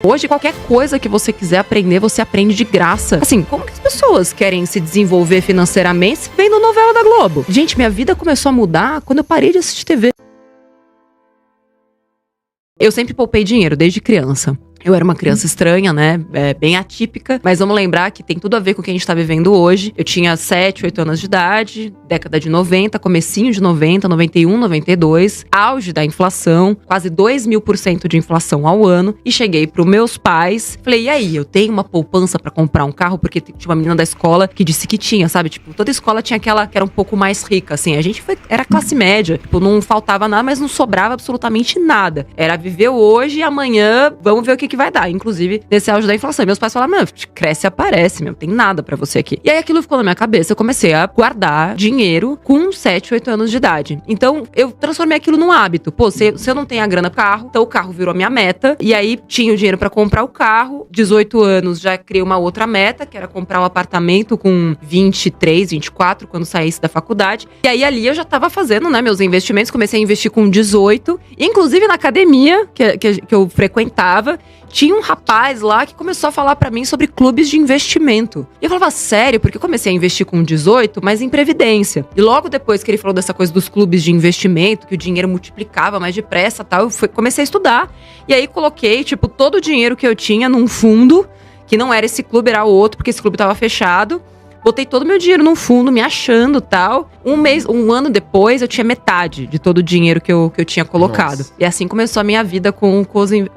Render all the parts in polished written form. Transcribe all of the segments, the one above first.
Hoje, qualquer coisa que você quiser aprender, você aprende de graça. Assim, como que as pessoas querem se desenvolver financeiramente vendo novela da Globo? Gente, minha vida começou a mudar quando eu parei de assistir TV. Eu sempre poupei dinheiro, desde criança. Eu era uma criança estranha, né? Bem atípica. Mas vamos lembrar que tem tudo a ver com o que a gente tá vivendo hoje. Eu tinha 7, 8 anos de idade, década de 90, comecinho de 90, 91, 92. Auge da inflação, quase 2.000% de inflação ao ano. E cheguei pros meus pais. Falei, e aí, eu tenho uma poupança pra comprar um carro? Porque tinha uma menina da escola que disse que tinha, sabe? Tipo, toda escola tinha aquela que era um pouco mais rica, assim. A gente era classe média. Tipo, não faltava nada, mas não sobrava absolutamente nada. Era viver hoje e amanhã, vamos ver o que vai dar, inclusive nesse auge da inflação. E meus pais falaram, cresce e aparece, não tem nada pra você aqui. E aí aquilo ficou na minha cabeça, eu comecei a guardar dinheiro com 7, 8 anos de idade. Então, eu transformei aquilo num hábito. Pô, se eu não tenho a grana pro carro, então o carro virou a minha meta, e aí tinha o dinheiro pra comprar o carro, 18 anos já criei uma outra meta, que era comprar um apartamento com 23, 24, quando saísse da faculdade. E aí ali eu já tava fazendo, né, meus investimentos, comecei a investir com 18, inclusive na academia que eu frequentava, tinha um rapaz lá que começou a falar pra mim sobre clubes de investimento. E eu falava, sério? Porque eu comecei a investir com 18, mas em previdência. E logo depois que ele falou dessa coisa dos clubes de investimento, que o dinheiro multiplicava mais depressa e tal, eu comecei a estudar. E aí coloquei, tipo, todo o dinheiro que eu tinha num fundo, que não era esse clube, era outro, porque esse clube tava fechado. Botei todo o meu dinheiro num fundo, me achando e tal. Um ano depois, eu tinha metade de todo o dinheiro que eu tinha colocado. Nossa. E assim começou a minha vida com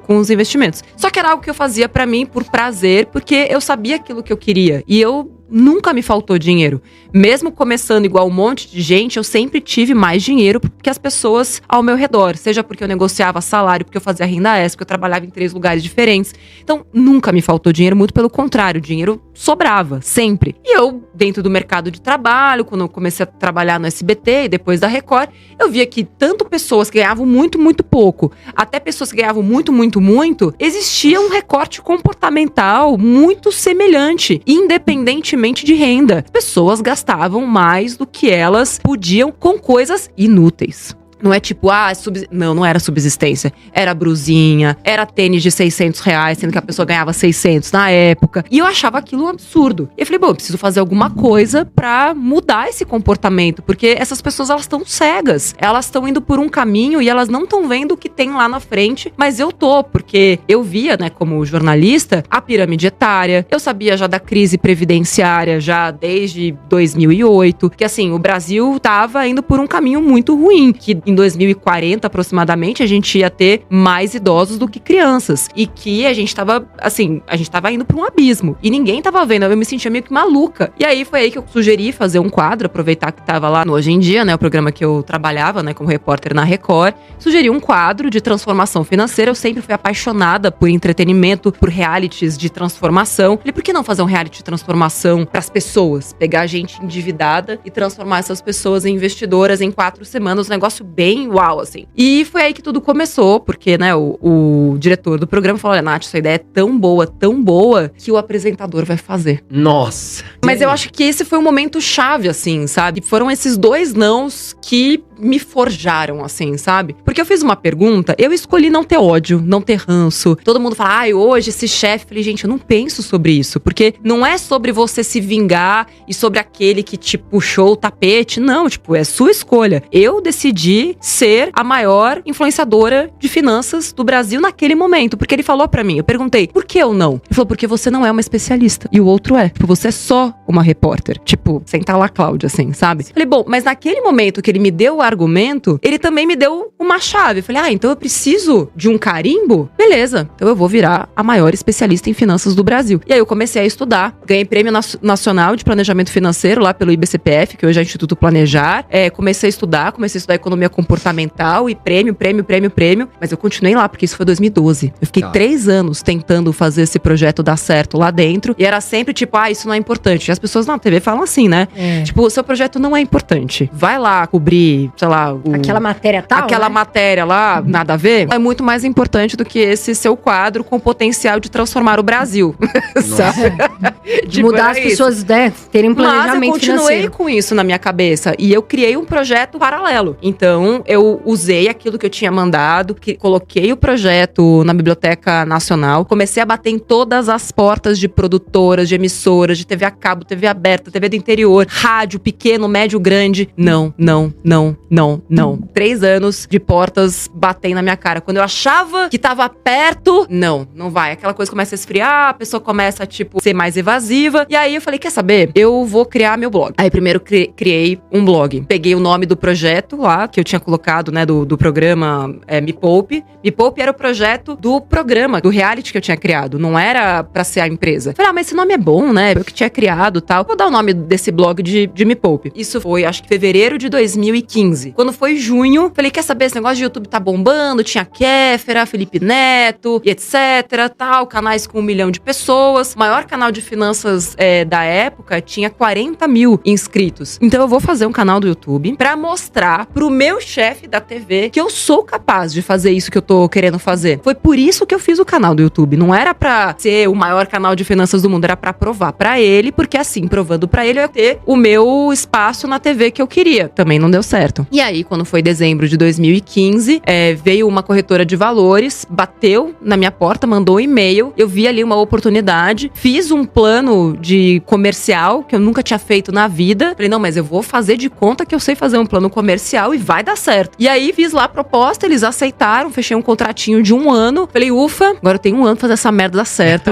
os investimentos. Só que era algo que eu fazia pra mim por prazer, porque eu sabia aquilo que eu queria. E nunca me faltou dinheiro. Mesmo começando igual um monte de gente, eu sempre tive mais dinheiro que as pessoas ao meu redor. Seja porque eu negociava salário, porque eu fazia renda extra, porque eu trabalhava em 3 lugares diferentes. Então, nunca me faltou dinheiro, muito pelo contrário. O dinheiro sobrava, sempre. E eu, dentro do mercado de trabalho, quando eu comecei a trabalhar no SBT e depois da Record, eu via que tanto pessoas que ganhavam muito, muito pouco, até pessoas que ganhavam muito, muito, muito, existia um recorte comportamental muito semelhante, independentemente de renda. As pessoas gastavam mais do que elas podiam com coisas inúteis. Não é tipo, não era subsistência. Era brusinha, era tênis de R$600, sendo que a pessoa ganhava 600 na época. E eu achava aquilo um absurdo. E eu falei, eu preciso fazer alguma coisa pra mudar esse comportamento. Porque essas pessoas, elas estão cegas. Elas estão indo por um caminho e elas não estão vendo o que tem lá na frente. Mas eu tô, porque eu via, né, como jornalista, a pirâmide etária. Eu sabia já da crise previdenciária, já desde 2008. Que assim, o Brasil tava indo por um caminho muito ruim. Que em 2040, aproximadamente, a gente ia ter mais idosos do que crianças. E que a gente tava indo pra um abismo. E ninguém tava vendo, eu me sentia meio que maluca. E aí, foi aí que eu sugeri fazer um quadro, aproveitar que tava lá no Hoje em Dia, né, o programa que eu trabalhava, né, como repórter na Record. Sugeri um quadro de transformação financeira. Eu sempre fui apaixonada por entretenimento, por realities de transformação. Falei, por que não fazer um reality de transformação pras pessoas? Pegar gente endividada e transformar essas pessoas em investidoras em 4 semanas, um negócio bem uau, assim. E foi aí que tudo começou, porque, né, o diretor do programa falou, olha, Nath, sua ideia é tão boa, que o apresentador vai fazer. Nossa! Mas eu acho que esse foi um momento chave, assim, sabe? Foram esses 2 nãos que me forjaram, assim, sabe? Porque eu fiz uma pergunta, eu escolhi não ter ódio, não ter ranço. Todo mundo fala, hoje esse chefe... Falei, gente, eu não penso sobre isso. Porque não é sobre você se vingar e sobre aquele que te puxou o tapete. Não, tipo, é sua escolha. Eu decidi ser a maior influenciadora de finanças do Brasil naquele momento. Porque ele falou pra mim, eu perguntei, por que eu não? Ele falou, porque você não é uma especialista. E o outro é. Tipo, você é só uma repórter. Tipo, sentar lá, Cláudia, assim, sabe? Falei, bom, mas naquele momento que ele me deu o argumento, ele também me deu uma chave. Falei, então eu preciso de um carimbo? Beleza, então eu vou virar a maior especialista em finanças do Brasil. E aí eu comecei a estudar, ganhei prêmio nacional de planejamento financeiro lá pelo IBCPF, que hoje é Instituto Planejar. Comecei a estudar economia comportamental e prêmio, mas eu continuei lá, porque isso foi 2012. Eu fiquei 3 anos tentando fazer esse projeto dar certo lá dentro, e era sempre tipo, isso não é importante. E as pessoas na TV falam assim, né? Tipo, o seu projeto não é importante. Vai lá cobrir, sei lá... aquela matéria tal, aquela matéria lá, nada a ver. É muito mais importante do que esse seu quadro com potencial de transformar o Brasil, sabe? De mudar as pessoas, terem planejamento financeiro. Mas eu continuei com isso na minha cabeça. E eu criei um projeto paralelo. Então, eu usei aquilo que eu tinha mandado, coloquei o projeto na Biblioteca Nacional, comecei a bater em todas as portas de produtoras, de emissoras, de TV a cabo, TV aberta, TV do interior, rádio, pequeno, médio, grande. Não. 3 anos de portas batem na minha cara. Quando eu achava que tava perto, não vai. Aquela coisa começa a esfriar, a pessoa começa, ser mais evasiva. E aí eu falei, quer saber? Eu vou criar meu blog. Aí primeiro criei um blog. Peguei o nome do projeto lá, que eu tinha colocado, né, do programa Me Poupe. Me Poupe era o projeto do programa, do reality que eu tinha criado. Não era pra ser a empresa. Falei, mas esse nome é bom, né? Eu que tinha criado e tal. Vou dar o nome desse blog de Me Poupe. Isso foi, acho que fevereiro de 2015. Quando foi junho, falei, quer saber? Esse negócio de YouTube tá bombando. Tinha Kéfera, Felipe Neto, e etc, tal. Canais com 1 milhão de pessoas. O maior canal de finanças da época tinha 40 mil inscritos. Então eu vou fazer um canal do YouTube pra mostrar pro meu chefe da TV que eu sou capaz de fazer isso que eu tô querendo fazer. Foi por isso que eu fiz o canal do YouTube. Não era pra ser o maior canal de finanças do mundo, era pra provar pra ele, porque assim, provando pra ele, eu ia ter o meu espaço na TV que eu queria. Também não deu certo. E aí, quando foi dezembro de 2015, veio uma corretora de valores, bateu na minha porta, mandou um e-mail, eu vi ali uma oportunidade, fiz um plano de comercial que eu nunca tinha feito na vida. Falei, não, mas eu vou fazer de conta que eu sei fazer um plano comercial e vai dar certo. E aí, fiz lá a proposta, eles aceitaram, fechei um contratinho de 1 ano. Falei, ufa, agora eu tenho 1 ano pra fazer essa merda dar certo.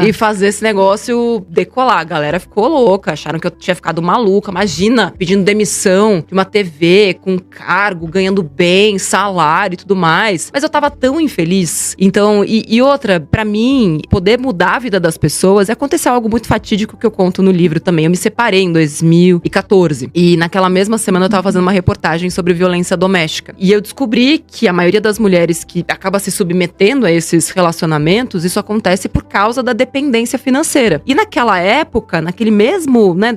E fazer esse negócio decolar. A galera ficou louca, acharam que eu tinha ficado maluca. Imagina, pedindo demissão de uma TV, com cargo, ganhando bem, salário e tudo mais. Mas eu tava tão infeliz. Então, e outra, pra mim, poder mudar a vida das pessoas, aconteceu algo muito fatídico que eu conto no livro também. Eu me separei em 2014. E naquela mesma semana eu tava fazendo uma reportagem sobre violência doméstica. E eu descobri que a maioria das mulheres que acaba se submetendo a esses relacionamentos, isso acontece por causa da dependência financeira. E naquela época,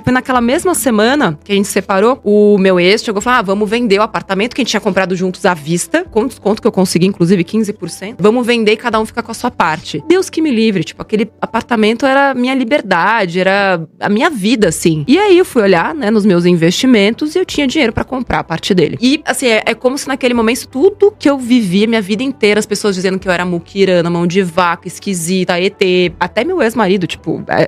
foi naquela mesma semana que a gente se separou, o meu ex chegou e falou, vamos vender o apartamento que a gente tinha comprado juntos à vista, com desconto que eu consegui, inclusive 15%. Vamos vender e cada um fica com a sua parte. Deus que me livre, aquele apartamento era a minha liberdade, era a minha vida, assim. E aí eu fui olhar, né, nos meus investimentos e eu tinha dinheiro pra comprar a parte dele. E, assim, é como se naquele momento tudo que eu vivi, minha vida inteira, as pessoas dizendo que eu era muquirana, mão de vaca, esquisita, ET, até meu ex-marido,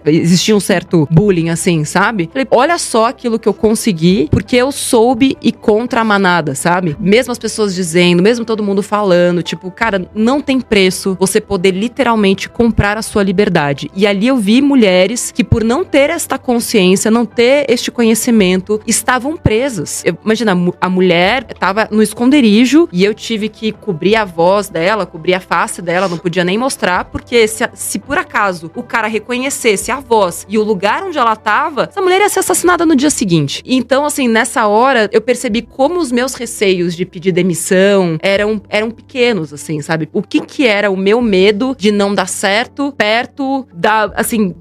existia um certo bullying, assim, sabe? Falei, olha só aquilo que eu consegui, porque eu soube ir contra a manada, sabe? Mesmo as pessoas dizendo, mesmo todo mundo falando, cara, não tem preço você poder literalmente comprar a sua liberdade. E ali eu vi mulheres que, por não ter esta consciência, não ter este conhecimento, estavam presas. Imagina, a mulher tava no esconderijo e eu tive que cobrir a voz dela, cobrir a face dela, não podia nem mostrar, porque se por acaso o cara reconhecesse a voz e o lugar onde ela tava, essa mulher ia ser assassinada no dia seguinte. Então, assim, nessa hora, eu percebi como os meus receios de pedir demissão eram pequenos, assim, sabe? O que era o meu medo de não dar certo perto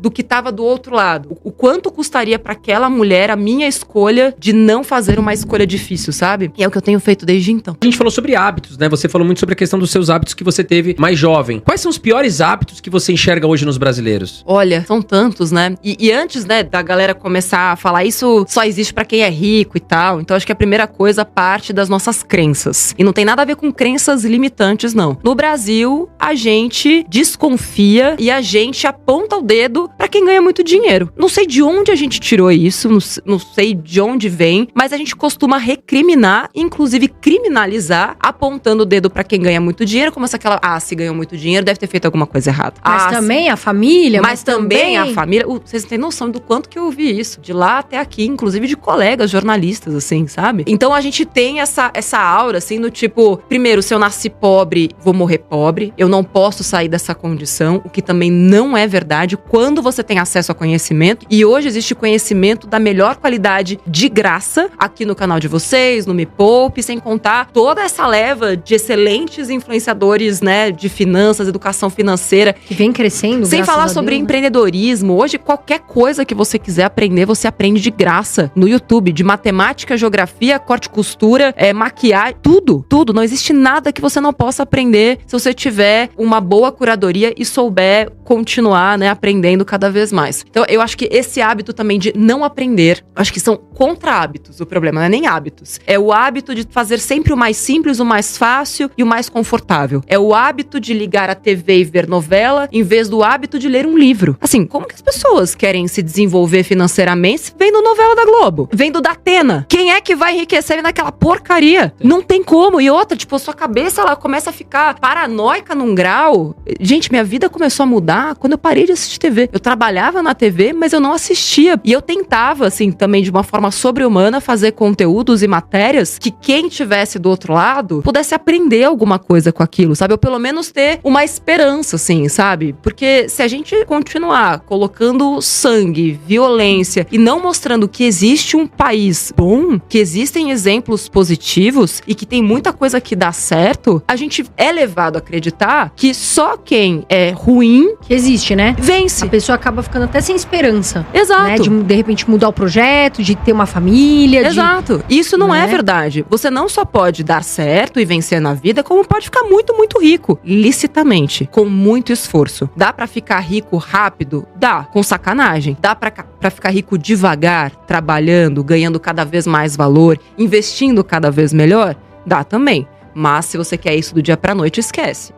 do que tava do outro lado. O quanto custaria pra aquela mulher a minha escolha de não fazer uma escolha difícil, sabe? E é o que eu tenho feito desde então. A gente falou sobre hábitos, né? Você falou muito sobre a questão dos seus hábitos que você teve mais jovem. Quais são os piores hábitos que você enxerga hoje nos brasileiros? Olha, são tantos, né? E antes, né, da galera começar a falar isso só existe pra quem é rico e tal. Então, acho que a primeira coisa parte das nossas crenças. E não tem nada a ver com crenças limitantes, não. No Brasil, a gente desconfia e a gente aponta o dedo pra quem ganha muito dinheiro. Não sei de onde a gente tirou isso, não sei de onde vem, mas a gente costuma recriminar, inclusive criminalizar, apontando o dedo pra quem ganha muito dinheiro, como se se ganhou muito dinheiro, deve ter feito alguma coisa errada. Mas também a família. Mas também a família. Vocês têm noção do quanto que eu ouvi isso, de lá até aqui, inclusive de colegas jornalistas, assim, sabe? Então a gente tem essa aura, assim, do tipo, primeiro, se eu nasci pobre, vou morrer pobre, eu não posso sair dessa condição, o que também não é verdade quando você tem acesso a conhecimento. E hoje existe conhecimento da melhor qualidade de graça aqui no canal de vocês, no Me Poupe, sem contar toda essa leva de excelentes influenciadores, né, de finanças, educação financeira. Que vem crescendo, sem falar sobre empreendedorismo. Hoje, qualquer coisa que você quiser aprender, você aprende de graça no YouTube. De matemática, geografia, corte e costura, maquiagem, tudo. Não existe nada que você não possa aprender se você tiver uma boa curadoria e souber continuar, né, aprendendo cada cada vez mais. Então, eu acho que esse hábito também de não aprender, acho que são contra-hábitos. O problema não é nem hábitos. É o hábito de fazer sempre o mais simples, o mais fácil e o mais confortável. É o hábito de ligar a TV e ver novela, em vez do hábito de ler um livro. Assim, como que as pessoas querem se desenvolver financeiramente vendo novela da Globo? Vendo da Atena? Quem é que vai enriquecer naquela porcaria? Não tem como. E outra, tipo, a sua cabeça, ela começa a ficar paranoica num grau. Gente, minha vida começou a mudar quando eu parei de assistir TV. Eu trabalhava na TV, mas eu não assistia. E eu tentava, assim, também de uma forma sobre-humana, fazer conteúdos e matérias que quem tivesse do outro lado pudesse aprender alguma coisa com aquilo, sabe? Ou pelo menos ter uma esperança, assim, sabe? Porque se a gente continuar colocando sangue, violência e não mostrando que existe um país bom, que existem exemplos positivos e que tem muita coisa que dá certo, a gente é levado a acreditar que só quem é ruim que existe, né? Vence. A pessoa acaba ficando até sem esperança. Exato. Né? De repente mudar o projeto, de ter uma família. Exato. Isso não é verdade. Você não só pode dar certo e vencer na vida, como pode ficar muito, muito rico. Licitamente. Com muito esforço. Dá pra ficar rico rápido? Dá. Com sacanagem. Dá pra ficar rico devagar, trabalhando, ganhando cada vez mais valor, investindo cada vez melhor? Dá também. Mas se você quer isso do dia pra noite, esquece.